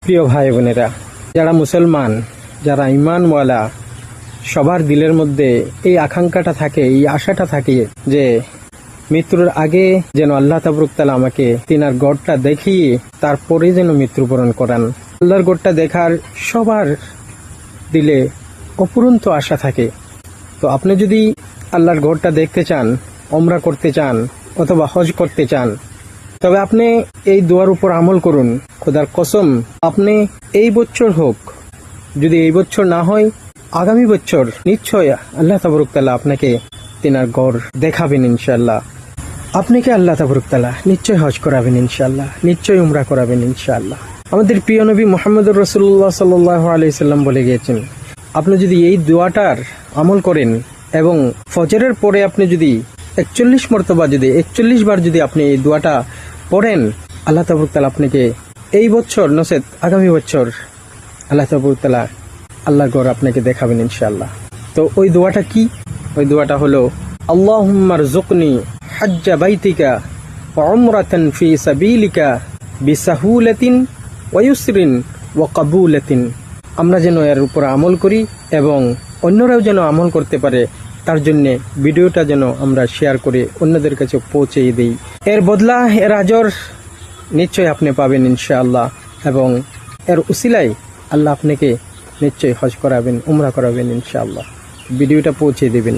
প্রিয় ভাই বোনেরা, যারা মুসলমান, যারা ঈমানওয়ালা, সবার দিলের মধ্যে এই আকাঙ্ক্ষাটা থাকে, এই আশাটা থাকে যে মৃত্যুর আগে যেন আল্লাহ তাবারক তাআলা আমাকে তিনার গড়টা দেখিয়ে তারপরে যেন মৃত্যুবরণ করান। আল্লাহর গড়টা দেখার সবার দিলে অপুরন্ত আশা থাকে। তো আপনি যদি আল্লাহর গড়টা দেখতে চান, ওমরা করতে চান অথবা হজ করতে চান, তবে আপনি এই দোয়ার উপর আমল করুন। খোদার কসম, আপনি এই বছর হোক, যদি এই বছর না হয় আগামী বছর নিশ্চয় আল্লাহ তাবারক তাআলা আপনাকে তিনার গড় দেখাবেন ইনশাআল্লাহ। আপনাকে আল্লাহ তাবারক তাআলা নিশ্চয় হজ করাবেন ইনশাআল্লাহ, নিশ্চয় উমরা করাবেন ইনশাআল্লাহ। আমাদের প্রিয় নবী মুহাম্মদুর রাসূলুল্লাহ সাল্লাল্লাহু আলাইহি সাল্লাম বলে গিয়েছেন, আপনি যদি এই দোয়াটার আমল করেন এবং ফজরের পরে আপনি যদি 41 মর্তবা যদি 41 বার যদি আপনি এই দোয়াটা পড়েন, আল্লাহ তাবারক তাআলা আপনাকে এই বছর নসেত আগামী বছর আল্লাহ তাবারক তাআলা আল্লাহর গড় আপনাকে দেখাবেন ইনশাআল্লাহ। তো ওই দোয়াটা কি? ওই দোয়াটা হলো আল্লাহুম্মা রযুকনি হাজ্জা বাইতিকা ওয়া উমরাতান ফি সাবিলিকা বিসাহুলাতিন ওয়া ইউসরিন ওয়া কাবুলাতিন। আমরা যেন এর উপর আমল করি এবং অন্যরাও যেন আমল করতে পারে, তার জন্য ভিডিওটা যেন আমরা শেয়ার করে অন্যদের কাছে পৌঁছে দিই। এর বদলা, এর আজর নিশ্চয় আপনি পাবেন ইনশাআল্লাহ, এবং এর উসিলায় আল্লাহ আপনাকে নিশ্চয় হজ করাবেন, উমরা করাবেন ইনশাআল্লাহ। ভিডিওটা পৌঁছে দেবেন।